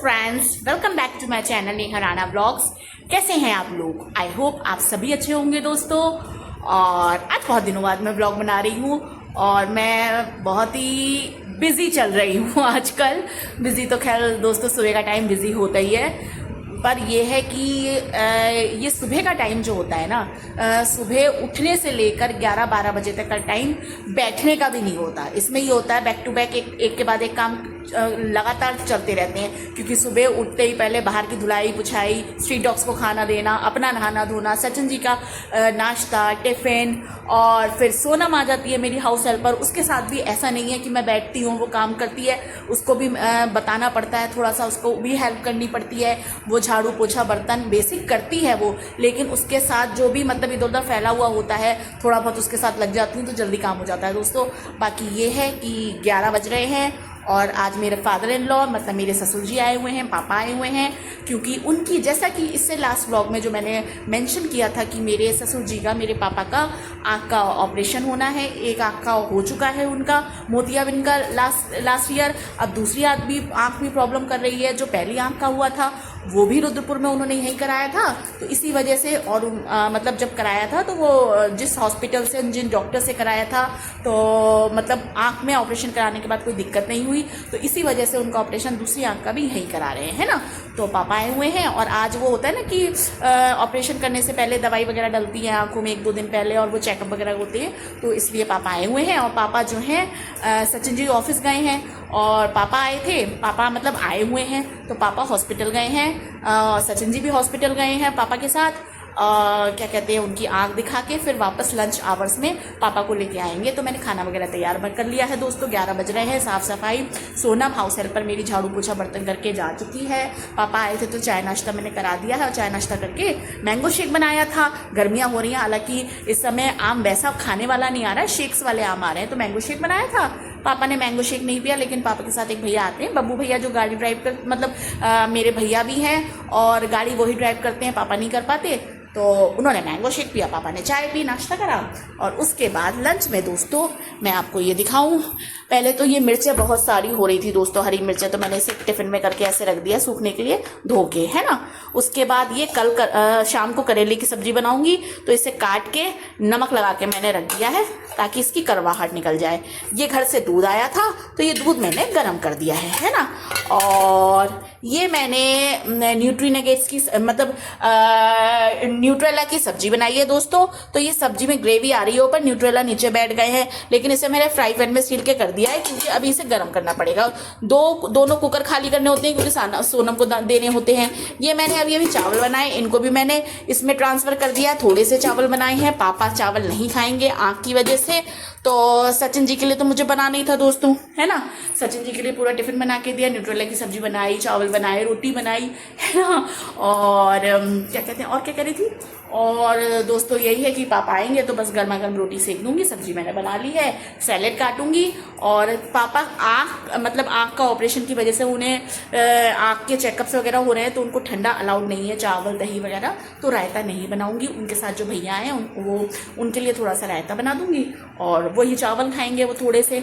Friends, welcome back to my channel Neha Rana blogs. कैसे हैं आप लोग? आई होप आप सभी अच्छे होंगे दोस्तों। और आज बहुत दिनों बाद मैं ब्लॉग बना रही हूँ और मैं बहुत ही बिजी चल रही हूँ आजकल। बिजी तो खैर दोस्तों सुबह का टाइम बिजी होता ही है, पर यह है कि ये सुबह का टाइम जो होता है ना, सुबह उठने से लेकर 11-12 बजे तक का टाइम बैठने का भी नहीं होता। इसमें ये होता है बैक टू बैक एक के बाद एक काम लगातार चलते रहते हैं, क्योंकि सुबह उठते ही पहले बाहर की धुलाई पुछाई, स्ट्रीट डॉग्स को खाना देना, अपना नहाना धोना, सचिन जी का नाश्ता टिफ़िन, और फिर सोनम आ जाती है मेरी हाउस हेल्पर। उसके साथ भी ऐसा नहीं है कि मैं बैठती हूँ, वो काम करती है, उसको भी बताना पड़ता है, थोड़ा सा उसको भी हेल्प करनी पड़ती है। वो झाड़ू पोछा बर्तन बेसिक करती है वो, लेकिन उसके साथ जो भी मतलब इधर उधर फैला हुआ होता है थोड़ा बहुत उसके साथ लग जाती हूँ तो जल्दी काम हो जाता है दोस्तों। बाकी ये है कि 11 बज रहे हैं और आज मेरे फादर इन लॉ मतलब मेरे ससुर जी आए हुए हैं, पापा आए हुए हैं, क्योंकि उनकी जैसा कि इससे लास्ट व्लॉग में जो मैंने मेंशन किया था कि मेरे ससुर जी का, मेरे पापा का आँख का ऑपरेशन होना है। एक आँख का हो चुका है उनका, मोतियाबिंद का लास्ट ईयर। अब दूसरी आँख भी प्रॉब्लम कर रही है। जो पहली आँख का हुआ था वो भी रुद्रपुर में उन्होंने यहीं कराया था, तो इसी वजह से और मतलब जब कराया था तो वो जिस हॉस्पिटल से जिन डॉक्टर से कराया था तो मतलब आँख में ऑपरेशन कराने के बाद कोई दिक्कत नहीं हुई, तो इसी वजह से उनका ऑपरेशन दूसरी आँख का भी यहीं करा रहे हैं ना। तो पापा आए हुए हैं और आज वो होता है ना कि ऑपरेशन करने से पहले दवाई वगैरह डलती है आँखों में 1-2 दिन पहले, और वो चेकअप वगैरह होते हैं, तो इसलिए पापा आए हुए हैं। और पापा जो हैं सचिन जी ऑफिस गए हैं और पापा आए थे, पापा मतलब आए हुए हैं तो पापा हॉस्पिटल गए हैं, सचिन जी भी हॉस्पिटल गए हैं पापा के साथ। क्या कहते हैं, उनकी आँख दिखा के फिर वापस लंच आवर्स में पापा को लेके आएंगे। तो मैंने खाना वगैरह तैयार कर लिया है दोस्तों। 11 बज रहे हैं, साफ़ सफाई, सोनम हाउस हेल्पर मेरी झाड़ू पोछा बर्तन करके जा चुकी है। पापा आए थे तो चाय नाश्ता मैंने करा दिया है और चाय नाश्ता करके मैंगो शेक बनाया था। गर्मियाँ हो रही हैं, हालांकि इस समय आम वैसा खाने वाला नहीं आ रहा है, शेक्स वाले आम आ रहे हैं, तो मैंगो शेक बनाया था। पापा ने मैंगो शेक नहीं पिया, लेकिन पापा के साथ एक भैया आते हैं, बब्बू भैया, जो गाड़ी ड्राइव कर मतलब मेरे भैया भी हैं और गाड़ी वही ड्राइव करते हैं, पापा नहीं कर पाते, तो उन्होंने मैंगो शेक पिया, पापा ने चाय पी, नाश्ता करा। और उसके बाद लंच में दोस्तों मैं आपको ये दिखाऊं। पहले तो ये मिर्चें बहुत सारी हो रही थी दोस्तों, हरी मिर्चें, तो मैंने इसे टिफ़िन में करके ऐसे रख दिया सूखने के लिए धो के, है ना। उसके बाद ये कल शाम को करेले की सब्जी बनाऊंगी, तो इसे काट के नमक लगा के मैंने रख दिया है ताकि इसकी कड़वाहट निकल जाए। ये घर से दूध आया था तो ये दूध मैंने गर्म कर दिया है ना। और ये मैंने न्यूट्रीनेगेट्स की मतलब न्यूट्रेला की सब्जी बनाई है दोस्तों। तो ये सब्जी में ग्रेवी आ रही है ऊपर, न्यूट्रेला नीचे बैठ गए हैं, लेकिन इसे मैंने फ्राई पैन में सील के कर दिया है क्योंकि अभी इसे गर्म करना पड़ेगा। दोनों कुकर खाली करने होते हैं क्योंकि सोनम को देने होते हैं। ये मैंने अभी चावल बनाए, इनको भी मैंने इसमें ट्रांसफ़र कर दिया। थोड़े से चावल बनाए हैं, पापा चावल नहीं खाएंगे आँख की वजह से, तो सचिन जी के लिए तो मुझे बनाना ही था दोस्तों, है ना। सचिन जी के लिए पूरा टिफ़िन बना के दिया, न्यूट्रेला की सब्जी बनाई, चावल बनाए, रोटी बनाई, है ना। और क्या कहते हैं, और क्या कह रही थी, और दोस्तों यही है कि पापा आएंगे तो बस गर्मा गर्म रोटी सेक दूंगी। सब्जी मैंने बना ली है, सैलेड काटूंगी। और पापा आँख का ऑपरेशन की वजह से उन्हें आँख के चेकअप्स वगैरह हो रहे हैं, तो उनको ठंडा अलाउड नहीं है, चावल दही वगैरह, तो रायता नहीं बनाऊंगी। उनके साथ जो भैया हैं उनके लिए थोड़ा सा रायता बना दूंगी और वही चावल खाएंगे वो थोड़े से।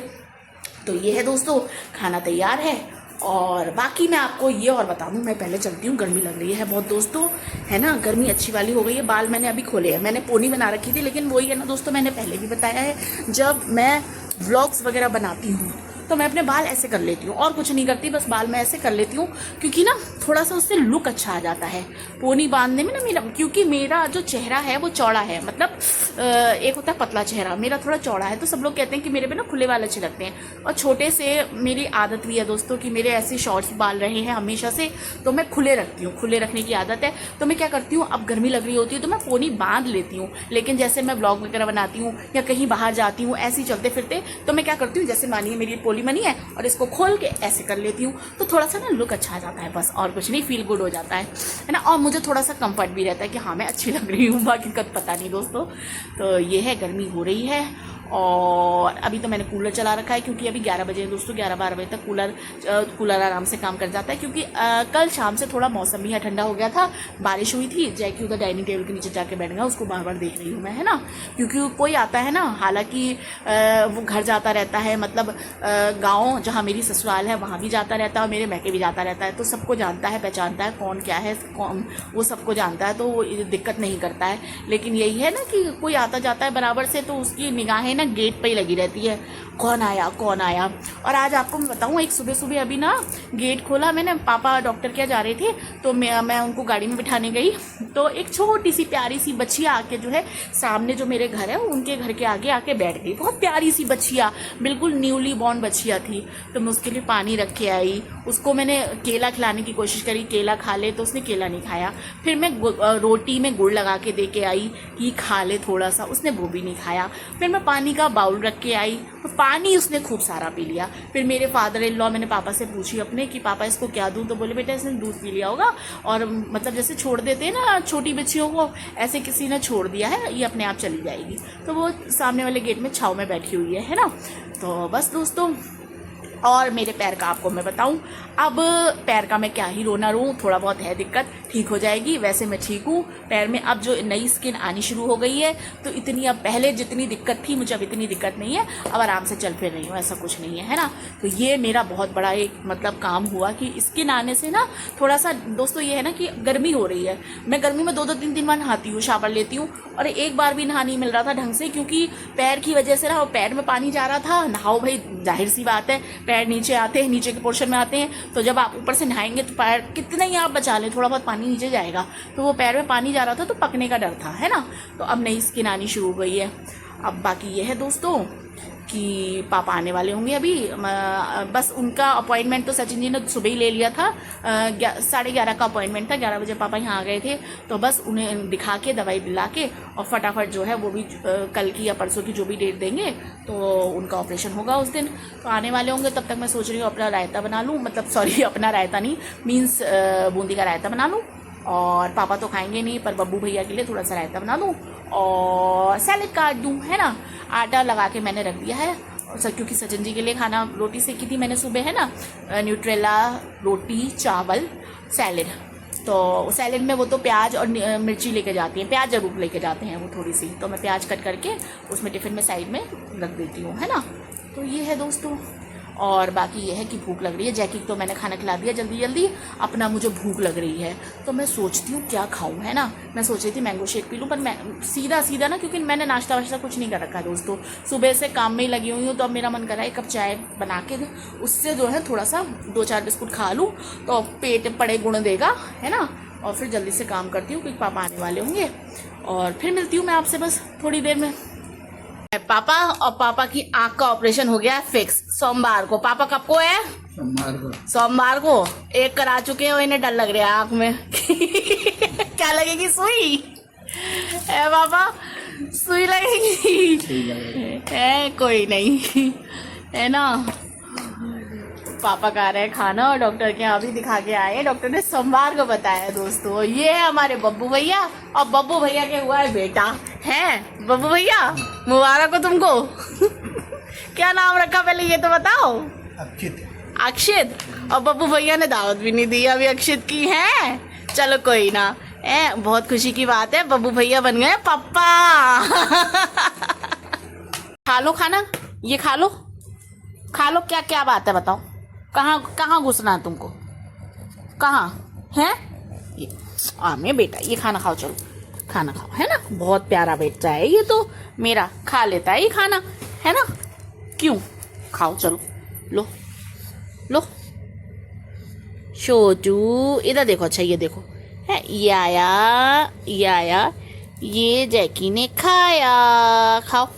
तो ये है दोस्तों, खाना तैयार है। और बाकी मैं आपको ये और बता दूं, मैं पहले चलती हूँ, गर्मी लग रही है बहुत दोस्तों, है ना। गर्मी अच्छी वाली हो गई है। बाल मैंने अभी खोले हैं, मैंने पोनी बना रखी थी, लेकिन वही है ना दोस्तों, मैंने पहले भी बताया है, जब मैं व्लॉग्स वगैरह बनाती हूँ तो मैं अपने बाल ऐसे कर लेती हूँ और कुछ नहीं करती, बस बाल मैं ऐसे कर लेती हूँ क्योंकि ना थोड़ा सा उससे लुक अच्छा आ जाता है पोनी बांधने में ना क्योंकि मेरा जो चेहरा है वो चौड़ा है, मतलब एक होता है पतला चेहरा, मेरा थोड़ा चौड़ा है, तो सब लोग कहते हैं कि मेरे पे ना खुले बाल अच्छे लगते हैं। और छोटे से मेरी आदत भी है दोस्तों कि मेरे ऐसे शॉर्ट्स बाल रहे हैं हमेशा से, तो मैं खुले रखती हूँ, खुले रखने की आदत है। तो मैं क्या करती हूँ, अब गर्मी लग रही होती है तो मैं पोनी बांध लेती हूँ, लेकिन जैसे मैं ब्लॉग वगैरह बनाती हूँ या कहीं बाहर जाती हूँ ऐसे ही चलते फिरते, तो मैं क्या करती हूँ, जैसे मानिए मेरी पोली मनी है और इसको खोल के ऐसे कर लेती हूँ, तो थोड़ा सा ना लुक अच्छा आ जाता है, बस और कुछ नहीं, फील गुड हो जाता है ना। और मुझे थोड़ा सा कंफर्ट भी रहता है कि हाँ मैं अच्छी लग रही हूँ, बाकी का पता नहीं दोस्तों। तो ये है, गर्मी हो रही है और अभी तो मैंने कूलर चला रखा है क्योंकि अभी 11 बजे हैं दोस्तों, 11-12 बजे तक कूलर आराम से काम कर जाता है। क्योंकि कल शाम से थोड़ा मौसम भी ठंडा हो गया था, बारिश हुई थी। जैकी उधर डाइनिंग टेबल के नीचे जाके बैठ गया, उसको बार बार देख रही हूँ मैं, है ना। क्योंकि कोई आता है ना, हालांकि वो घर जाता रहता है, मतलब गाँव जहाँ मेरी ससुराल है वहाँ भी जाता रहता है और मेरे मैके भी जाता रहता है, तो सबको जानता है, पहचानता है कौन क्या है, कौन वो सबको जानता है, तो वो दिक्कत नहीं करता है। लेकिन यही है ना कि कोई आता जाता है बराबर से, तो उसकी निगाहें ना गेट पे ही लगी रहती है, कौन आया कौन आया। और आज आपको मैं बताऊँ, एक सुबह सुबह अभी ना गेट खोला मैंने, पापा डॉक्टर क्या जा रहे थे, तो मैं उनको गाड़ी में बिठाने गई, तो एक छोटी सी प्यारी सी बच्चिया आके जो है सामने जो मेरे घर है उनके घर के आगे आके बैठ गई। बहुत प्यारी सी बच्चिया, बिल्कुल न्यूली बॉर्न बच्चिया थी। तो मैं उसके लिए पानी रख के आई, उसको मैंने केला खिलाने की कोशिश करी, केला खा ले, तो उसने केला नहीं खाया। फिर मैं रोटी में गुड़ लगा के दे के आई कि खा ले थोड़ा सा, उसने वो भी नहीं खाया। फिर मैं पानी का बाउल रख के आई, तो पानी उसने खूब सारा पी लिया। फिर मेरे फादर इन लॉ, मैंने पापा से पूछी अपने कि पापा इसको क्या दूं, तो बोले बेटा इसने दूध पी लिया होगा, और मतलब जैसे छोड़ देते हैं ना छोटी बच्चियों को, ऐसे किसी ने छोड़ दिया है, ये अपने आप चली जाएगी। तो वो सामने वाले गेट में छाँव में बैठी हुई है ना। तो बस दोस्तों, और मेरे पैर का आपको मैं बताऊं, अब पैर का मैं क्या ही रोना रो, थोड़ा बहुत है दिक्कत, ठीक हो जाएगी। वैसे मैं ठीक हूँ, पैर में अब जो नई स्किन आनी शुरू हो गई है, तो इतनी अब पहले जितनी दिक्कत थी मुझे अब इतनी दिक्कत नहीं है, अब आराम से चल फिर रही हूँ, ऐसा कुछ नहीं है ना। तो ये मेरा बहुत बड़ा एक मतलब काम हुआ कि स्किन आने से ना थोड़ा सा दोस्तों ये है ना कि गर्मी हो रही है, मैं गर्मी में 2-2 3-3 बार नहाती हूँ, शावर लेती हूँ, और एक बार भी नहा नहीं मिल रहा था ढंग से, क्योंकि पैर की वजह से ना पैर में पानी जा रहा था। नहाओ भाई, जाहिर सी बात है, पैर नीचे आते हैं, नीचे के पोर्शन में आते हैं, तो जब आप ऊपर से नहाएंगे तो पैर कितना ही आप बचा लें, थोड़ा बहुत पानी नीचे जाएगा। तो वो पैर में पानी जा रहा था, तो पकने का डर था, है ना। तो अब नई स्किन आनी शुरू हो गई है। अब बाकी ये है दोस्तों कि पापा आने वाले होंगे अभी, बस उनका अपॉइंटमेंट तो सचिन जी ने सुबह ही ले लिया था, 11:30 का अपॉइंटमेंट था, 11 बजे पापा यहाँ आ गए थे। तो बस उन्हें दिखा के दवाई दिला के और फटाफट जो है वो भी कल की या परसों की जो भी डेट देंगे तो उनका ऑपरेशन होगा उस दिन, तो आने वाले होंगे। तब तक मैं सोच रही हूँ अपना रायता बना लूँ, मतलब सॉरी अपना रायता नहीं, मीन्स बूंदी का रायता बना लूँ। और पापा तो खाएंगे नहीं, पर बब्बू भैया के लिए थोड़ा सा रायता बना दूँ और सैलेड काट दूँ, है ना। आटा लगा के मैंने रख दिया है, और क्योंकि सचिन जी के लिए खाना रोटी सेकी थी मैंने सुबह, है ना, न्यूट्रेला, रोटी, चावल, सैलेड। तो सैलेड में वो तो प्याज और मिर्ची लेके जाती हैं, प्याज जरूर लेके जाते हैं वो थोड़ी सी, तो मैं प्याज कट करके उसमें टिफ़िन में साइड में रख देती हूँ, है ना। तो ये है दोस्तों। और बाकी ये है कि भूख लग रही है, जैकी तो मैंने खाना खिला दिया जल्दी जल्दी, अपना मुझे भूख लग रही है, तो मैं सोचती हूँ क्या खाऊं, है ना। मैं सोच रही थी मैंगो शेक पी लूँ, पर मैं सीधा ना, क्योंकि मैंने नाश्ता वाश्ता कुछ नहीं कर रखा है दोस्तों, सुबह से काम में ही लगी हुई हूँ। तो अब मेरा मन कर रहा है एक कप चाय बना के उससे जो है थोड़ा सा 2-4 बिस्कुट खा लूँ, तो पेट पड़े गुण देगा, है ना। और फिर जल्दी से काम करती हूँ क्योंकि पापा आने वाले होंगे, और फिर मिलती हूँ मैं आपसे बस थोड़ी देर में। पापा और पापा की आंख का ऑपरेशन हो गया है फिक्स सोमवार को। पापा कब को है? सोमवार को। एक करा चुके हैं, इन्हें डर लग रहा है आंख में क्या लगेगी? सुई है पापा, सुई लगेगी है, कोई नहीं, है ना। पापा खा रहे हैं खाना और डॉक्टर के यहाँ भी दिखा के आए हैं, डॉक्टर ने सोमवार को बताया दोस्तों। ये है हमारे बब्बू भैया, और बब्बू भैया के हुआ है बेटा, है बब्बू भैया, मुबारक हो तुमको क्या नाम रखा पहले ये तो बताओ? अक्षित। और बब्बू भैया ने दावत भी नहीं दी अभी अक्षित की, है। चलो कोई ना, बहुत खुशी की बात है, बब्बू भैया बन गए पापा खा लो खाना, ये खा लो, खा लो। क्या क्या बात है बताओ, कहाँ घुसना है तुमको, कहाँ है? ये आमे बेटा, ये खाना खाओ, चलो खाना खाओ, है ना। बहुत प्यारा बेटा है ये तो मेरा, खा लेता है ये खाना, है ना। क्यों? खाओ, चलो लो लो। शोजू इधर देखो, अच्छा ये देखो, है ये आया, ये जैकी ने खाया, खाओ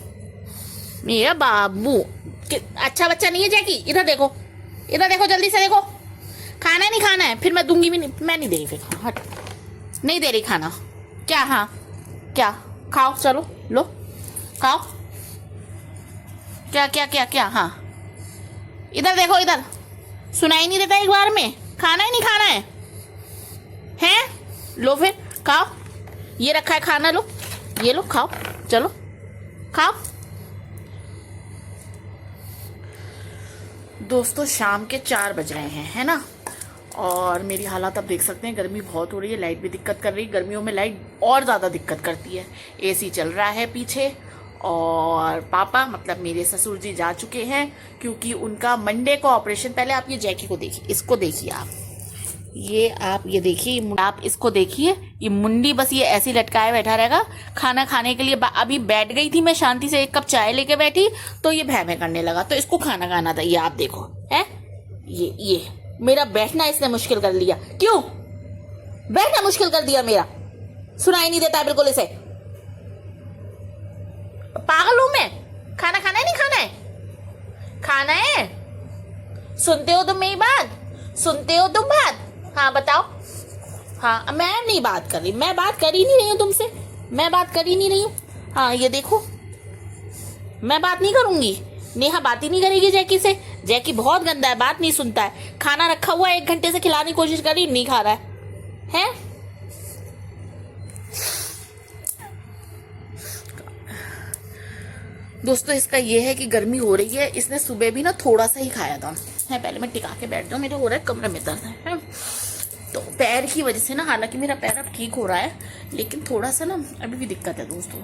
मेरा बाबू। अच्छा बच्चा नहीं है जैकी, इधर देखो, इधर देखो, जल्दी से देखो। खाना नहीं खाना है, फिर मैं दूंगी भी नहीं, मैं नहीं दे रही, फिर हट, नहीं दे रही खाना। क्या? हाँ क्या? खाओ, चलो लो खाओ। क्या क्या क्या क्या? हाँ इधर देखो, इधर सुनाई नहीं देता एक बार में? खाना ही नहीं खाना है, हैं? लो फिर खाओ, ये रखा है खाना, लो ये लो खाओ, चलो खाओ, दोस्तों शाम के 4 बज रहे हैं, है ना। और मेरी हालत आप देख सकते हैं, गर्मी बहुत हो रही है, लाइट भी दिक्कत कर रही है। गर्मियों में लाइट और ज़्यादा दिक्कत करती है। एसी चल रहा है पीछे, और पापा मतलब मेरे ससुर जी जा चुके हैं क्योंकि उनका मंडे को ऑपरेशन। पहले आप ये जैकी को देखिए, इसको देखिए आप ये देखिए, आप इसको देखिए, ये मुंडी बस ये ऐसी लटकाए बैठा रहेगा। खाना खाने के लिए अभी बैठ गई थी मैं, शांति से 1 कप चाय लेके बैठी तो ये भैं करने लगा, तो इसको खाना खाना था। ये आप देखो है, ये मेरा बैठना इसने मुश्किल कर लिया। क्यों बैठना मुश्किल कर दिया मेरा? सुनाई नहीं देता बिल्कुल इसे। पागल हूं मैं? खाना खाना है, नहीं खाना है? खाना है। सुनते हो तुम मेरी बात? सुनते हो तुम बात? हाँ बताओ। हाँ मैं नहीं बात कर रही, मैं बात कर ही नहीं रही हूँ तुमसे, मैं बात कर ही नहीं रही हूँ। हाँ ये देखो, मैं बात नहीं करूंगी। नेहा बात ही नहीं करेगी जैकी से। जैकी बहुत गंदा है, बात नहीं सुनता है। खाना रखा हुआ है 1 घंटे से, खिलाने की कोशिश कर रही, नहीं खा रहा है। दोस्तों इसका ये है कि गर्मी हो रही है, इसने सुबह भी ना थोड़ा सा ही खाया था। है पहले मैं टिका के बैठ जाऊँ, मेरे हो रहा है कमरे में दर्द है। तो पैर की वजह से ना, हालांकि मेरा पैर अब ठीक हो रहा है, लेकिन थोड़ा सा ना अभी भी दिक्कत है दोस्तों।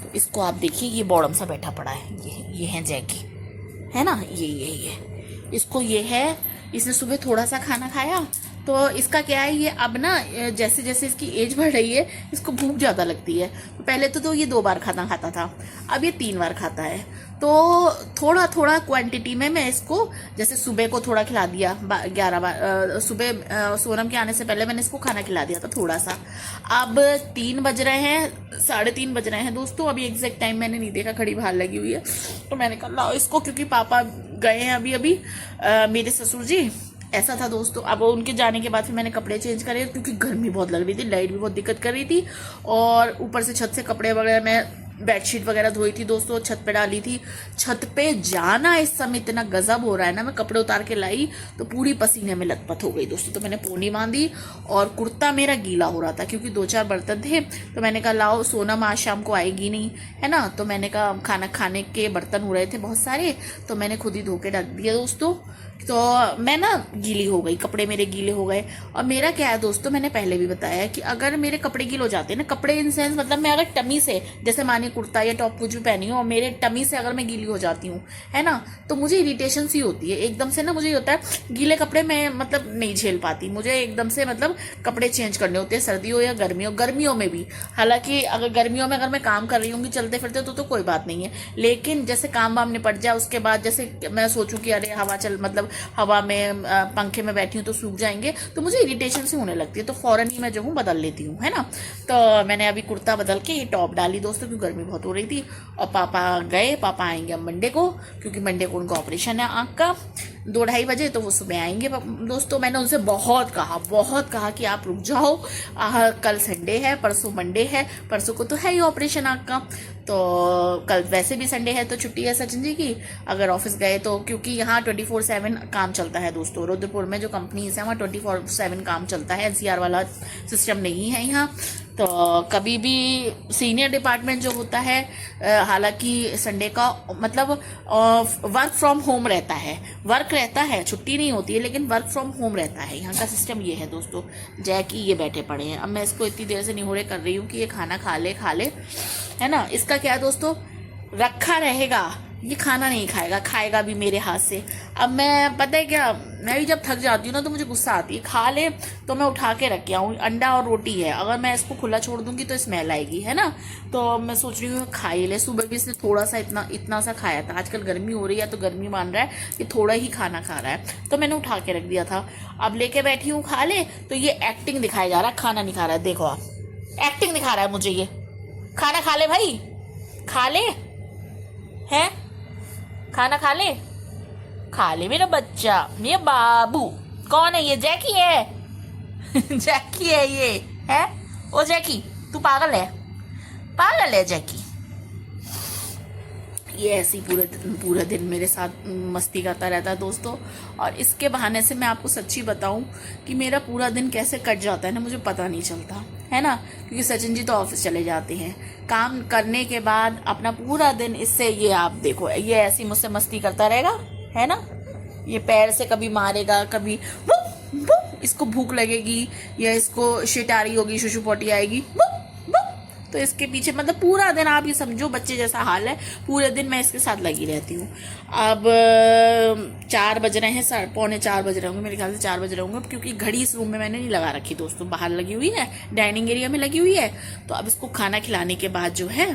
तो इसको आप देखिए, ये बॉडम सा बैठा पड़ा है, ये है जैकी, है ना। ये इसको ये है, इसने सुबह थोड़ा सा खाना खाया तो इसका क्या है, ये अब ना जैसे जैसे इसकी एज बढ़ रही है इसको भूख ज़्यादा लगती है। तो पहले तो ये 2 बार खाना खाता था, अब ये 3 बार खाता है। तो थोड़ा थोड़ा क्वांटिटी में मैं इसको, जैसे सुबह को थोड़ा खिला दिया 11 बार, सुबह सोनम के आने से पहले मैंने इसको खाना खिला दिया था थोड़ा सा। अब 3 बज रहे हैं, 3:30 बज रहे हैं दोस्तों, अभी एग्जैक्ट टाइम मैंने नहीं देखा, घड़ी बाहर लगी हुई है। तो मैंने कहा लाओ इसको, क्योंकि पापा गए हैं अभी मेरे ससुर जी, ऐसा था दोस्तों। अब उनके जाने के बाद फिर मैंने कपड़े चेंज करे, क्योंकि गर्मी बहुत लग रही थी, लाइट भी बहुत दिक्कत कर रही थी, और ऊपर से छत से कपड़े वगैरह, मैं बेडशीट वगैरह धोई थी दोस्तों, छत पे डाली थी। छत पे जाना इस समय इतना गजब हो रहा है ना, मैं कपड़े उतार के लाई तो पूरी पसीने में लथपथ हो गई दोस्तों। तो मैंने पोनी बांधी, और कुर्ता मेरा गीला हो रहा था क्योंकि 2-4 बर्तन थे। तो मैंने कहा लाओ, सोनम आज शाम को आएगी नहीं, है ना। तो मैंने कहा खाना खाने के बर्तन हो रहे थे बहुत सारे, तो मैंने खुद ही धो के रख दिया दोस्तों। तो मैं ना गीली हो गई, कपड़े मेरे गीले हो गए। और मेरा क्या है दोस्तों, मैंने पहले भी बताया कि अगर मेरे कपड़े गीले हो जाते हैं ना, कपड़े इन सेंस मतलब मैं अगर टमी से, जैसे मानिए कुर्ता या टॉप कुछ भी पहनी हूँ और मेरे टमी से अगर मैं गीली हो जाती हूँ, है ना, तो मुझे इरिटेशन सी होती है एकदम से ना। मुझे होता है गीले कपड़े मैं मतलब नहीं झेल पाती, मुझे एकदम से मतलब कपड़े चेंज करने होते हैं, सर्दी हो या गर्मियों में भी। हालांकि अगर गर्मियों में अगर मैं काम कर रही हूँ चलते फिरते तो कोई बात नहीं है, लेकिन जैसे काम वाम निपट जाए उसके बाद, जैसे मैं सोचूं कि अरे हवा चल, मतलब हवा में पंखे में बैठी हूँ तो सूख जाएंगे, तो मुझे इरिटेशन से होने लगती है, तो फौरन ही मैं जो हूँ बदल लेती हूँ, है ना। तो मैंने अभी कुर्ता बदल के ये टॉप डाली दोस्तों, क्योंकि गर्मी बहुत हो रही थी। और पापा गए, पापा आएंगे अब मंडे को, क्योंकि मंडे को उनका ऑपरेशन है आँख का, 2-2:30 बजे, तो वो सुबह आएंगे दोस्तों। मैंने उनसे बहुत कहा कि आप रुक जाओ, कल संडे है, परसों मंडे है, परसों को तो है ही ऑपरेशन आँख का, तो कल वैसे भी संडे है तो छुट्टी है सचिन जी की, अगर ऑफिस गए तो, क्योंकि यहाँ 24/7 काम चलता है दोस्तों। रुद्रपुर में जो कंपनीज है वहाँ 24/7 काम चलता है, NCR वाला सिस्टम नहीं है यहाँ। तो कभी भी सीनियर डिपार्टमेंट जो होता है, हालांकि संडे का मतलब वर्क फ्रॉम होम रहता है, वर्क रहता है, छुट्टी नहीं होती है, लेकिन वर्क फ्रॉम होम रहता है। यहाँ का सिस्टम ये है दोस्तों। जैकी ये बैठे पड़े हैं, अब मैं इसको इतनी देर से निहोरे कर रही हूँ कि ये खाना खा ले, है ना। इसका क्या है दोस्तों, रखा रहेगा, ये खाना नहीं खाएगा, खाएगा भी मेरे हाथ से। अब मैं पता है क्या, मैं भी जब थक जाती हूँ ना तो मुझे गुस्सा आती है, खा ले तो मैं उठा के रख के आऊँ। अंडा और रोटी है, अगर मैं इसको खुला छोड़ दूंगी तो स्मेल आएगी, है ना। तो मैं सोच रही हूँ खा ही ले। सुबह भी इसने थोड़ा सा इतना सा खाया था, आजकल गर्मी हो रही है तो गर्मी मान रहा है कि थोड़ा ही खाना खा रहा है, तो मैंने उठा के रख दिया था। अब लेके बैठी हूँ खा ले, तो ये एक्टिंग दिखाया जा रहा है, खाना नहीं खा रहा है। देखो आप, एक्टिंग दिखा रहा है मुझे, ये खाना खा ले भाई, खा ले, है खाना खा ले मेरा बच्चा, मेरा बाबू। कौन है ये? जैकी है जैकी है ये, है ओ जैकी, तू पागल है जैकी। ये ऐसी पूरा दिन मेरे साथ मस्ती करता रहता है दोस्तों। और इसके बहाने से मैं आपको सच्ची बताऊं कि मेरा पूरा दिन कैसे कट जाता है ना, मुझे पता नहीं चलता, है ना। क्योंकि सचिन जी तो ऑफिस चले जाते हैं, काम करने के बाद अपना पूरा दिन इससे, ये आप देखो, ये ऐसी मुझसे मस्ती करता रहेगा, है ना। ये पैर से कभी मारेगा, कभी बुक बुक, इसको भूख लगेगी या इसको शिट आ रही होगी, शुशु पोटी आएगी, बुक बुक, तो इसके पीछे मतलब पूरा दिन आप ये समझो बच्चे जैसा हाल है, पूरे दिन मैं इसके साथ लगी रहती हूँ। अब 4 बज रहे हैं, पौने 4 बज रहे होंगे मेरे ख्याल से, 4 बज रहे होंगे, क्योंकि घड़ी इस रूम में मैंने नहीं लगा रखी दोस्तों, बाहर लगी हुई है, डाइनिंग एरिया में लगी हुई है। तो अब इसको खाना खिलाने के बाद जो है,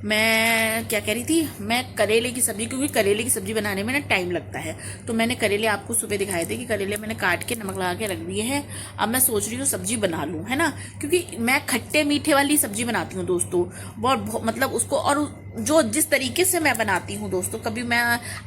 मैं क्या कह रही थी, मैं करेले की सब्जी, क्योंकि करेले की सब्जी बनाने में ना टाइम लगता है, तो मैंने करेले आपको सुबह दिखाए थे कि करेले मैंने काट के नमक लगा के रख दिए हैं। अब मैं सोच रही हूँ सब्जी बना लूँ, है ना, क्योंकि मैं खट्टे मीठे वाली सब्जी बनाती हूँ दोस्तों, बहुत मतलब उसको, और जो जिस तरीके से मैं बनाती हूँ दोस्तों, कभी मैं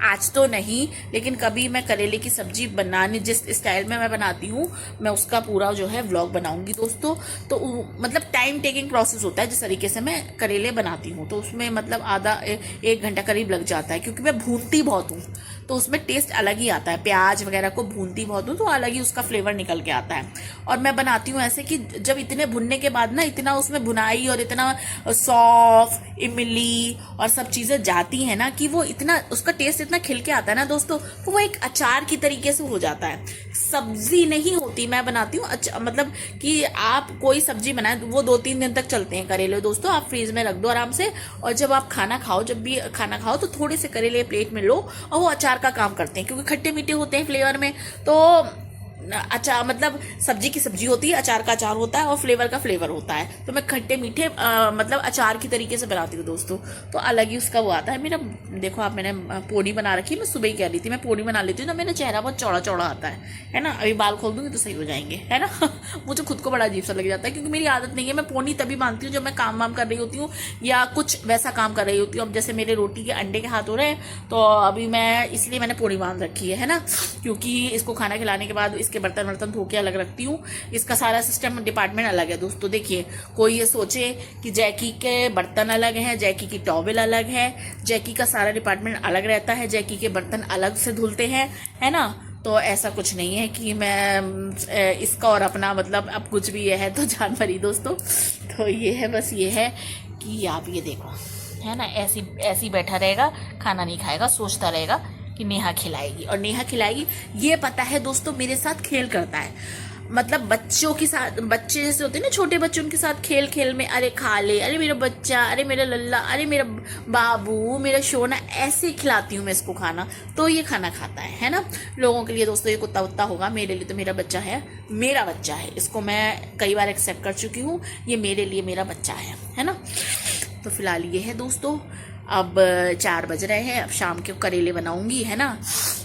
आज तो नहीं, लेकिन कभी मैं करेले की सब्जी बनाने जिस स्टाइल में मैं बनाती हूँ, मैं उसका पूरा जो है व्लॉग बनाऊंगी दोस्तों। तो मतलब टाइम टेकिंग प्रोसेस होता है जिस तरीके से मैं करेले बनाती हूँ, तो उसमें मतलब आधा 1 घंटा करीब लग जाता है, क्योंकि मैं भूनती बहुत हूँ, तो उसमें टेस्ट अलग ही आता है। प्याज वगैरह को भूनती बहुत हूँ तो अलग ही उसका फ्लेवर निकल के आता है। और मैं बनाती हूँ ऐसे कि जब इतने भुनने के बाद ना, इतना उसमें भुनाई और इतना सौंफ, इमली और सब चीज़ें जाती हैं ना, कि वो इतना, उसका टेस्ट इतना खिल के आता है ना दोस्तों, तो वो एक अचार की तरीके से हो जाता है। सब्जी नहीं होती, मैं बनाती हूँ मतलब कि आप कोई सब्जी बनाए वो 2-3 दिन तक चलते हैं करेले दोस्तों, आप फ्रीज में रख दो आराम से, और जब आप खाना खाओ, जब भी खाना खाओ तो थोड़े से करेले प्लेट में लो, और वो अचार का काम करते हैं, क्योंकि खट्टे मीठे होते हैं फ्लेवर में। तो अचार मतलब सब्जी की सब्जी होती है, अचार का अचार होता है, और फ्लेवर का फ्लेवर होता है। तो मैं खट्टे मीठे मतलब अचार की तरीके से बनाती हूँ दोस्तों, तो अलग ही उसका वो आता है। मेरा देखो आप, मैंने पोनी बना रखी है, मैं सुबह ही कह रही थी मैं पोनी बना लेती हूँ ना, मेरा चेहरा बहुत चौड़ा चौड़ा आता है ना। अभी बाल खोल दूंगी तो सही हो जाएंगे, है ना। मुझे खुद को बड़ा अजीब सा लग जाता है, क्योंकि मेरी आदत नहीं है। मैं पोनी तभी बांधती हूँ जब मैं काम वाम कर रही होती हूँ, या कुछ वैसा काम कर रही होती हूँ। अब जैसे मेरे रोटी के अंडे के हाथ हो रहे हैं, तो अभी मैं इसलिए मैंने पोनी बांध रखी है ना, क्योंकि इसको खाना खिलाने के बाद इसके बर्तन धो के अलग रखती हूँ। इसका सारा सिस्टम डिपार्टमेंट अलग है दोस्तों। देखिए, कोई ये सोचे कि जैकी के बर्तन अलग हैं, जैकी की टॉवेल अलग है, जैकी का सारा डिपार्टमेंट अलग रहता है, जैकी के बर्तन अलग से धुलते हैं, है ना। तो ऐसा कुछ नहीं है कि मैं इसका और अपना मतलब अब कुछ भी ये है तो जानवर ही दोस्तों। तो ये है, बस ये है कि आप ये देखो, है ना, ऐसी बैठा रहेगा, खाना नहीं खाएगा, सोचता रहेगा कि नेहा खिलाएगी, और नेहा खिलाएगी। ये पता है दोस्तों, मेरे साथ खेल करता है, मतलब बच्चों के साथ, बच्चे जैसे होते हैं ना छोटे बच्चे, उनके साथ खेल खेल में, अरे खा ले, अरे मेरा बच्चा, अरे मेरा लल्ला, अरे मेरा बाबू, मेरा सोना, ऐसे खिलाती हूँ मैं इसको खाना, तो ये खाना खाता है ना। लोगों के लिए दोस्तों ये कुत्ता वत्ता होगा, मेरे लिए तो मेरा बच्चा है, मेरा बच्चा है, इसको मैं कई बार एक्सेप्ट कर चुकी हूँ, ये मेरे लिए मेरा बच्चा है ना। तो फिलहाल ये है दोस्तों। अब 4 बज रहे हैं, अब शाम के करेले बनाऊंगी, है ना,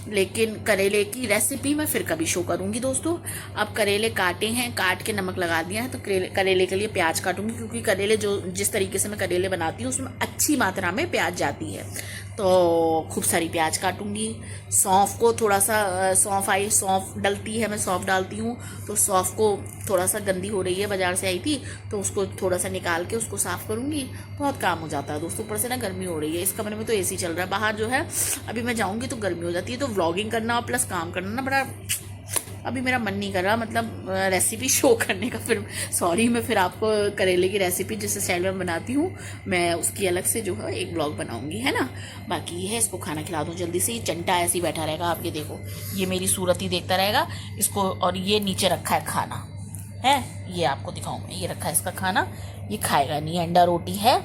लेकिन करेले की रेसिपी मैं फिर कभी शो करूंगी दोस्तों। अब करेले काटे हैं, काट के नमक लगा दिया है, तो करेले के लिए प्याज काटूंगी, क्योंकि करेले जो जिस तरीके से मैं करेले बनाती हूँ उसमें अच्छी मात्रा में प्याज जाती है, तो खूब सारी प्याज काटूंगी। सौंफ को थोड़ा सा, सौंफ डलती है, मैं सौंफ डालती हूँ, तो सौंफ को थोड़ा सा गंदी हो रही है, बाजार से आई थी, तो उसको थोड़ा सा निकाल के उसको साफ़ करूँगी। बहुत काम हो जाता है दोस्तों। ऊपर से ना गर्मी हो रही है, इस कमरे में तो एसी चल रहा है, बाहर जो है अभी मैं जाऊँगी तो गर्मी हो जाती है, तो व्लॉगिंग करना और प्लस काम करना ना बड़ा, अभी मेरा मन नहीं कर रहा मतलब रेसिपी शो करने का। फिर सॉरी, मैं फिर आपको करेले की रेसिपी जिस स्टाइल में बनाती हूँ मैं उसकी अलग से जो है एक ब्लॉग बनाऊंगी, है ना। बाकी ये है, इसको खाना खिला दूँ जल्दी से। ये चंटा ऐसे ही बैठा रहेगा, आप ये देखो, ये मेरी सूरत ही देखता रहेगा इसको। और ये नीचे रखा है खाना, है, ये आपको दिखाऊँ मैं, ये रखा है इसका खाना, ये खाएगा नहीं, अंडा रोटी है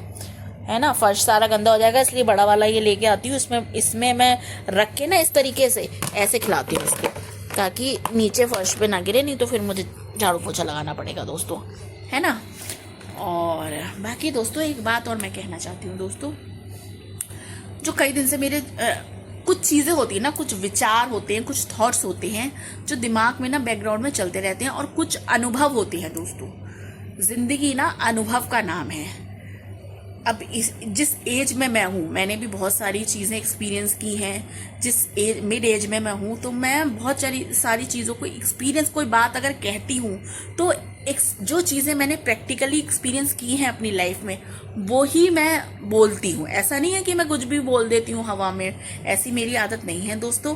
ना। फर्श सारा गंदा हो जाएगा, इसलिए बड़ा वाला ये लेके आती हूँ, इसमें मैं रख के ना इस तरीके से ऐसे खिलाती हूँ इसको, ताकि नीचे फर्श पे ना गिरे, नहीं तो फिर मुझे झाड़ू पोछा लगाना पड़ेगा दोस्तों, है ना। और बाकी दोस्तों एक बात और मैं कहना चाहती हूँ दोस्तों, जो कई दिन से मेरे कुछ चीज़ें होती हैं ना, कुछ विचार होते हैं, कुछ थॉट्स होते हैं जो दिमाग में ना बैकग्राउंड में चलते रहते हैं, और कुछ अनुभव होते हैं दोस्तों। जिंदगी ना अनुभव का नाम है। अब जिस एज में मैं हूँ, मैंने भी बहुत सारी चीज़ें एक्सपीरियंस की हैं। जिस एज, मिड एज में मैं हूँ, तो मैं बहुत सारी चीज़ों को एक्सपीरियंस, कोई बात अगर कहती हूँ तो जो चीज़ें मैंने प्रैक्टिकली एक्सपीरियंस की हैं अपनी लाइफ में, वो ही मैं बोलती हूँ। ऐसा नहीं है कि मैं कुछ भी बोल देती हूँ हवा में, ऐसी मेरी आदत नहीं है दोस्तों।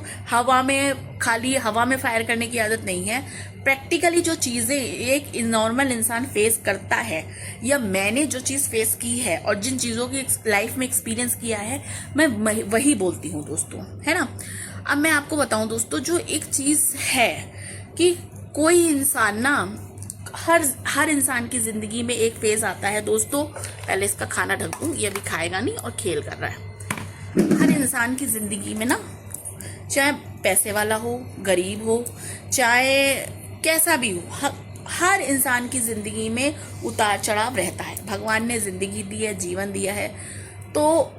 खाली हवा में फायर करने की आदत नहीं है। प्रैक्टिकली जो चीज़ें एक नॉर्मल इंसान फेस करता है, या मैंने जो चीज़ फेस की है और जिन चीज़ों की लाइफ में एक्सपीरियंस किया है, मैं वही बोलती हूँ दोस्तों, है ना। अब मैं आपको बताऊं दोस्तों, जो एक चीज है कि कोई इंसान ना, हर इंसान की जिंदगी में एक फेज आता है दोस्तों। पहले इसका खाना ढक दूं, ये अभी खाएगा नहीं और खेल कर रहा है। हर इंसान की जिंदगी में ना, चाहे पैसे वाला हो, गरीब हो, चाहे कैसा भी हो, हर इंसान की जिंदगी में उतार चढ़ाव रहता है। भगवान ने जिंदगी दी है, जीवन दिया है, तो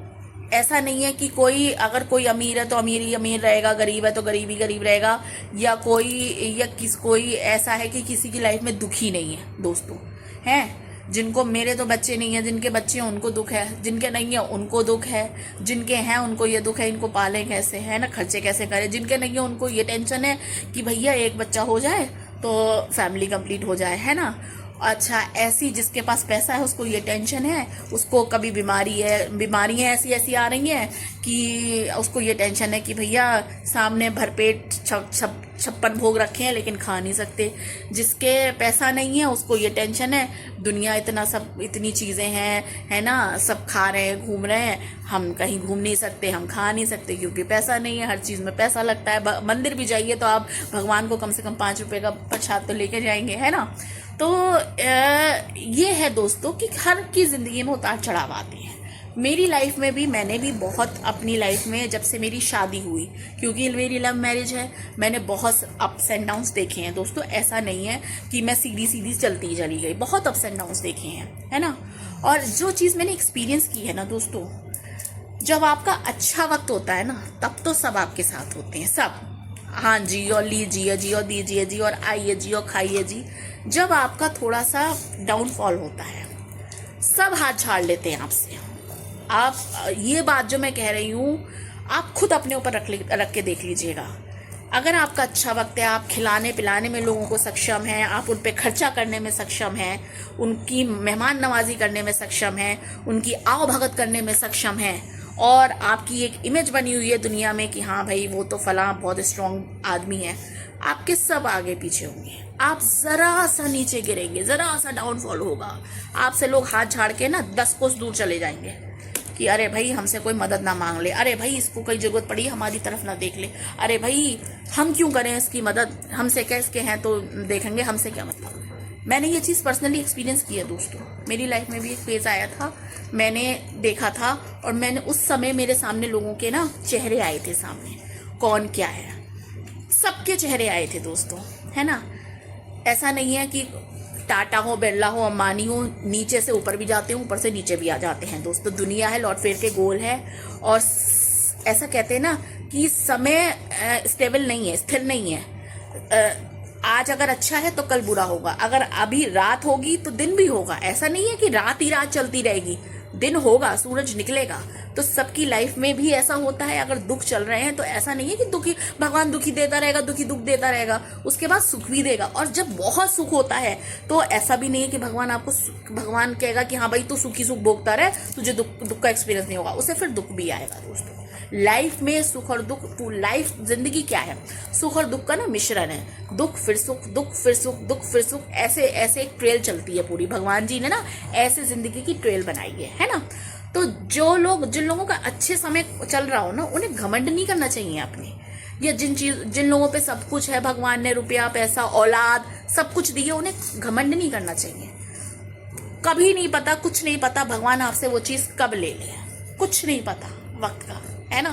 ऐसा नहीं है कि कोई, अगर कोई अमीर है तो अमीर ही अमीर रहेगा, गरीब है तो गरीब ही गरीब रहेगा, या कोई ऐसा है कि किसी की लाइफ में दुख ही नहीं है दोस्तों। हैं जिनको, मेरे तो बच्चे नहीं है, जिनके बच्चे हैं उनको दुख है, जिनके नहीं है उनको दुख है, जिनके हैं उनको ये दुख है इनको पालें कैसे, है ना, खर्चे कैसे करें। जिनके नहीं है उनको ये टेंशन है कि भैया एक बच्चा हो जाए तो फैमिली कंप्लीट हो जाए, है ना। अच्छा, ऐसी जिसके पास पैसा है उसको ये टेंशन है, उसको कभी बीमारियां ऐसी ऐसी आ रही हैं कि उसको ये टेंशन है कि भैया सामने भरपेट 56 भोग रखे हैं लेकिन खा नहीं सकते। जिसके पैसा नहीं है उसको ये टेंशन है, दुनिया इतनी चीजें हैं, है ना, सब खा रहे हैं, घूम रहे हैं, हम कहीं घूम नहीं सकते, हम खा नहीं सकते क्योंकि पैसा नहीं है। हर चीज में पैसा लगता है। मंदिर भी जाइए तो आप भगवान को कम से कम 5 रुपए का प्रसाद तो लेके जाएंगे, है ना। तो ये है दोस्तों कि हर की जिंदगी में उतार चढ़ाव आते हैं। मेरी लाइफ में भी, मैंने भी बहुत अपनी लाइफ में, जब से मेरी शादी हुई, क्योंकि मेरी लव मैरिज है, मैंने बहुत अप्स एंड डाउन्स देखे हैं दोस्तों। ऐसा नहीं है कि मैं सीधी सीधी चलती चली गई, बहुत अप्स एंड डाउन्स देखे हैं, है ना। और जो चीज़ मैंने एक्सपीरियंस की है ना दोस्तों, जब आपका अच्छा वक्त होता है ना, तब तो सब आपके साथ होते हैं, सब, हाँ जी, और लीजिए जी, और दीजिए जी, और आइए जी, और खाइए जी। जब आपका थोड़ा सा डाउनफॉल होता है, सब हाथ झाड़ लेते हैं आपसे। आप, ये बात जो मैं कह रही हूँ, आप खुद अपने ऊपर रख के देख लीजिएगा। अगर आपका अच्छा वक्त है, आप खिलाने पिलाने में लोगों को सक्षम हैं, आप उन पे खर्चा करने में सक्षम हैं, उनकी मेहमान नवाजी करने में सक्षम हैं, उनकी आवभगत करने में सक्षम हैं, और आपकी एक इमेज बनी हुई है दुनिया में कि हाँ भाई वो तो फलां बहुत स्ट्रांग आदमी है, आपके सब आगे पीछे होंगे। आप जरा सा नीचे गिरेंगे, जरा सा डाउनफॉल होगा, आपसे लोग हाथ झाड़ के ना 10 कोस दूर चले जाएंगे कि अरे भाई हमसे कोई मदद ना मांग ले, अरे भाई इसको कोई जरूरत पड़ी हमारी तरफ ना देख ले, अरे भाई हम क्यों करें इसकी मदद, हमसे कैसे हैं तो देखेंगे, हमसे क्या मतलब। मैंने ये चीज़ पर्सनली एक्सपीरियंस की है दोस्तों। मेरी लाइफ में भी एक फेज आया था, मैंने देखा था, और मैंने उस समय मेरे सामने लोगों के ना चेहरे आए थे सामने, कौन क्या है, सबके चेहरे आए थे दोस्तों, है ना। ऐसा नहीं है कि टाटा हो, बिरला हो, अंबानी हो, नीचे से ऊपर भी जाते हैं, ऊपर से नीचे भी आ जाते हैं दोस्तों। दुनिया है, लौट फेर के गोल है, और ऐसा कहते हैं ना कि समय स्टेबल नहीं है, स्थिर नहीं है। आज अगर अच्छा है तो कल बुरा होगा, अगर अभी रात होगी तो दिन भी होगा। ऐसा नहीं है कि रात ही रात चलती रहेगी, दिन होगा, सूरज निकलेगा। तो सबकी लाइफ में भी ऐसा होता है। अगर दुख चल रहे हैं तो ऐसा नहीं है कि दुखी भगवान दुखी देता रहेगा, दुखी दुख देता रहेगा, उसके बाद सुख भी देगा। और जब बहुत सुख होता है तो ऐसा भी नहीं है कि भगवान कहेगा कि हाँ भाई तू सुखी सुख भोगता रहे, तुझे दुख का एक्सपीरियंस नहीं होगा, उसे फिर दुख भी आएगा दोस्तों। लाइफ में सुख और दुख, लाइफ जिंदगी क्या है, सुख और दुख का ना मिश्रण है। दुख फिर सुख, दुख फिर सुख, दुख फिर सुख, ऐसे ऐसे एक ट्रेल चलती है पूरी। भगवान जी ने ना ऐसे जिंदगी की ट्रेल बनाई है ना। तो जिन लोगों का अच्छे समय चल रहा हो ना, उन्हें घमंड नहीं करना चाहिए अपने, या जिन लोगों पे सब कुछ है, भगवान ने रुपया पैसा औलाद सब कुछ दिया, उन्हें घमंड नहीं करना चाहिए। कभी नहीं पता, कुछ नहीं पता भगवान आपसे वो चीज कब ले ले, कुछ नहीं पता वक्त का, है ना।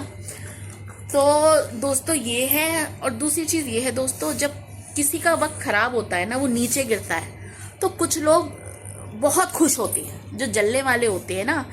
तो दोस्तों ये है। और दूसरी चीज ये है दोस्तों, जब किसी का वक्त खराब होता है ना, वो नीचे गिरता है, तो कुछ लोग बहुत खुश होते हैं, जो जलने वाले होते हैं ना,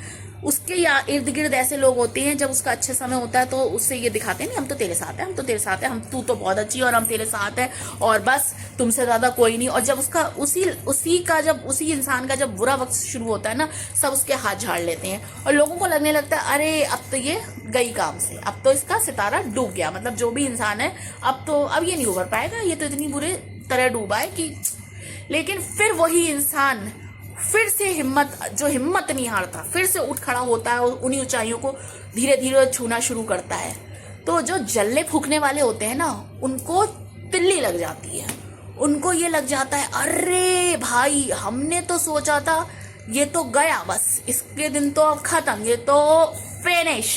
उसके या इर्द गिर्द ऐसे लोग होते हैं, जब उसका अच्छा समय होता है तो उससे ये दिखाते हैं, नहीं हम तो तेरे साथ हैं, हम तो तेरे साथ हैं, तू तो बहुत अच्छी और हम तेरे साथ हैं, और बस तुमसे ज्यादा कोई नहीं। और जब उसका उसी इंसान का जब बुरा वक्त शुरू होता है ना, सब उसके हाथ झाड़ लेते हैं, और लोगों को लगने लगता है अरे अब तो ये गई काम से, अब तो इसका सितारा डूब गया, मतलब जो भी इंसान है अब ये नहीं उभर पाएगा, ये तो इतनी बुरे तरह डूबा है कि। लेकिन फिर वही इंसान फिर से हिम्मत नहीं हारता, फिर से उठ खड़ा होता है और उन्हीं ऊंचाइयों को धीरे धीरे छूना शुरू करता है। तो जो जलने फूकने वाले होते हैं ना, उनको तिल्ली लग जाती है, उनको ये लग जाता है अरे भाई हमने तो सोचा था ये तो गया, बस इसके दिन तो अब खत्म, ये तो फिनिश,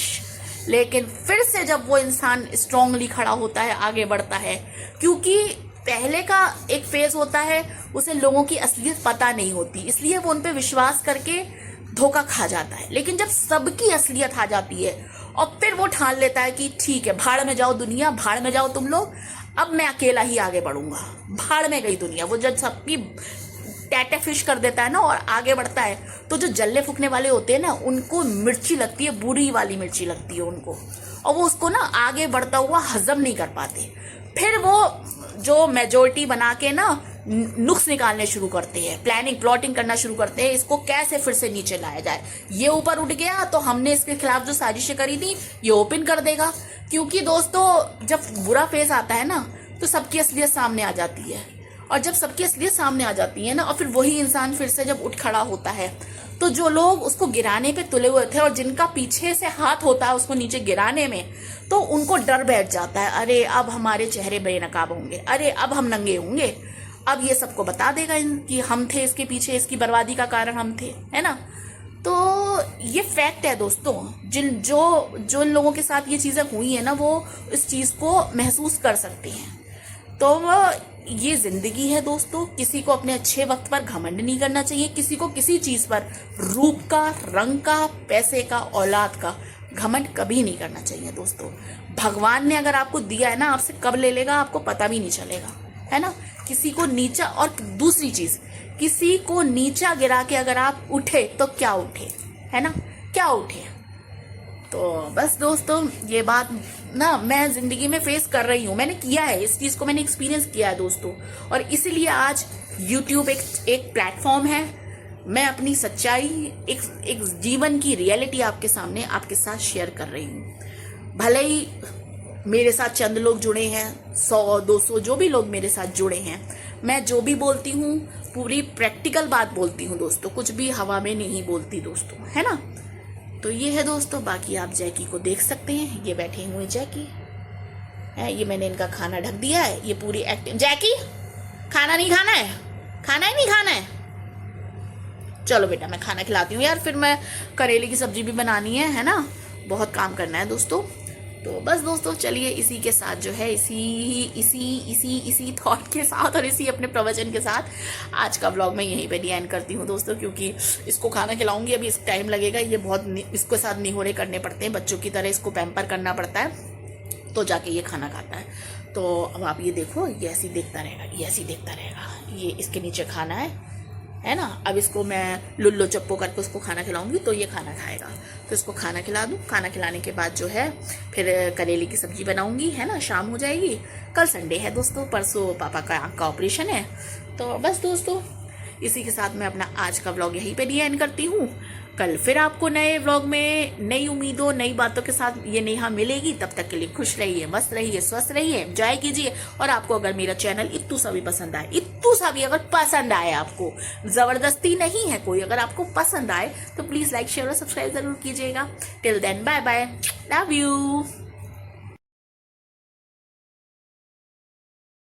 लेकिन फिर से जब वो इंसान स्ट्रांगली खड़ा होता है, आगे बढ़ता है, क्योंकि पहले का एक फेज होता है उसे लोगों की असलियत पता नहीं होती, इसलिए वो उन पे विश्वास करके धोखा खा जाता है। लेकिन जब सबकी असलियत आ जाती है और फिर वो ठान लेता है कि ठीक है, भाड़ में जाओ दुनिया, भाड़ में जाओ तुम लोग, अब मैं अकेला ही आगे बढ़ूंगा, भाड़ में गई दुनिया। वो जब सबकी टैटे फिश कर देता है ना और आगे बढ़ता है, तो जो जल्ले फूकने वाले होते हैं ना, उनको मिर्ची लगती है, बुरी वाली मिर्ची लगती है उनको, और वो उसको ना आगे बढ़ता हुआ हजम नहीं कर पाते। फिर वो जो मेजोरिटी बना के ना नुक्स निकालने शुरू करते हैं, प्लानिंग प्लॉटिंग करना शुरू करते हैं, इसको कैसे फिर से नीचे लाया जाए। ये ऊपर उठ गया तो हमने इसके खिलाफ जो साजिशें करी थी ये ओपन कर देगा। क्योंकि दोस्तों जब बुरा फेज आता है ना तो सबकी असलियत सामने आ जाती है, और जब सबकी असलियत सामने आ जाती है ना, और फिर वही इंसान फिर से जब उठ खड़ा होता है, तो जो लोग उसको गिराने पे तुले हुए थे और जिनका पीछे से हाथ होता है उसको नीचे गिराने में, तो उनको डर बैठ जाता है, अरे अब हमारे चेहरे बेनकाब होंगे, अरे अब हम नंगे होंगे, अब ये सबको बता देगा कि हम थे इसके पीछे, इसकी बर्बादी का कारण हम थे, है ना। तो ये फैक्ट है दोस्तों, जो लोगों के साथ ये चीज़ें हुई है ना, वो इस चीज़ को महसूस कर सकते हैं। तो ये जिंदगी है दोस्तों, किसी को अपने अच्छे वक्त पर घमंड नहीं करना चाहिए, किसी को किसी चीज़ पर, रूप का, रंग का, पैसे का, औलाद का घमंड कभी नहीं करना चाहिए दोस्तों। भगवान ने अगर आपको दिया है ना, आपसे कब ले लेगा आपको पता भी नहीं चलेगा, है ना। किसी को नीचा, और दूसरी चीज़, किसी को नीचा गिरा के अगर आप उठे तो क्या उठे, है ना, क्या उठे। तो बस दोस्तों ये बात ना मैं ज़िंदगी में फेस कर रही हूँ, मैंने किया है, इस चीज़ को मैंने एक्सपीरियंस किया है दोस्तों, और इसीलिए आज YouTube एक प्लेटफॉर्म है। मैं अपनी सच्चाई, एक जीवन की रियलिटी आपके सामने, आपके साथ शेयर कर रही हूँ। भले ही मेरे साथ चंद लोग जुड़े हैं, 100-200 जो भी लोग मेरे साथ जुड़े हैं, मैं जो भी बोलती हूँ पूरी प्रैक्टिकल बात बोलती हूँ दोस्तों, कुछ भी हवा में नहीं बोलती दोस्तों, है ना। तो ये है दोस्तों, बाकी आप जैकी को देख सकते हैं, ये बैठे हुए जैकी है, ये मैंने इनका खाना ढक दिया है, ये पूरी एक्टिव। जैकी खाना नहीं खाना है, खाना ही नहीं खाना है, चलो बेटा मैं खाना खिलाती हूँ यार, फिर मैं करेले की सब्जी भी बनानी है ना, बहुत काम करना है दोस्तों। तो बस दोस्तों चलिए इसी के साथ जो है, इसी थॉट के साथ और इसी अपने प्रवचन के साथ आज का व्लॉग मैं यहीं पे एंड करती हूँ दोस्तों, क्योंकि इसको खाना खिलाऊंगी, अभी इस टाइम लगेगा, ये बहुत इसके साथ निहोरे करने पड़ते हैं, बच्चों की तरह इसको पैम्पर करना पड़ता है, तो जाके ये खाना खाता है। तो अब आप ये देखो, ये ऐसे ही देखता रहेगा, ये ऐसे ही देखता रहेगा, ये इसके नीचे खाना है ना। अब इसको मैं लुल्लो चप्पो करके उसको खाना खिलाऊंगी तो ये खाना खाएगा, तो इसको खाना खिला दूँ। खाना खिलाने के बाद जो है फिर करेले की सब्जी बनाऊंगी, है ना, शाम हो जाएगी। कल संडे है दोस्तों, परसों पापा का आँख का ऑपरेशन है। तो बस दोस्तों इसी के साथ मैं अपना आज का व्लॉग यहीं पे एंड करती हूँ। कल फिर आपको नए व्लॉग में नई उम्मीदों, नई बातों के साथ ये नेहा मिलेगी। तब तक के लिए खुश रहिए, मस्त रहिए, स्वस्थ रहिए, एंजॉय कीजिए। और आपको अगर मेरा चैनल इत्तू सा भी पसंद आए, इत्तू सा भी अगर पसंद आए, आपको जबरदस्ती नहीं है कोई, अगर आपको पसंद आए तो प्लीज लाइक, शेयर और सब्सक्राइब जरूर कीजिएगा। Till then bye bye, love you.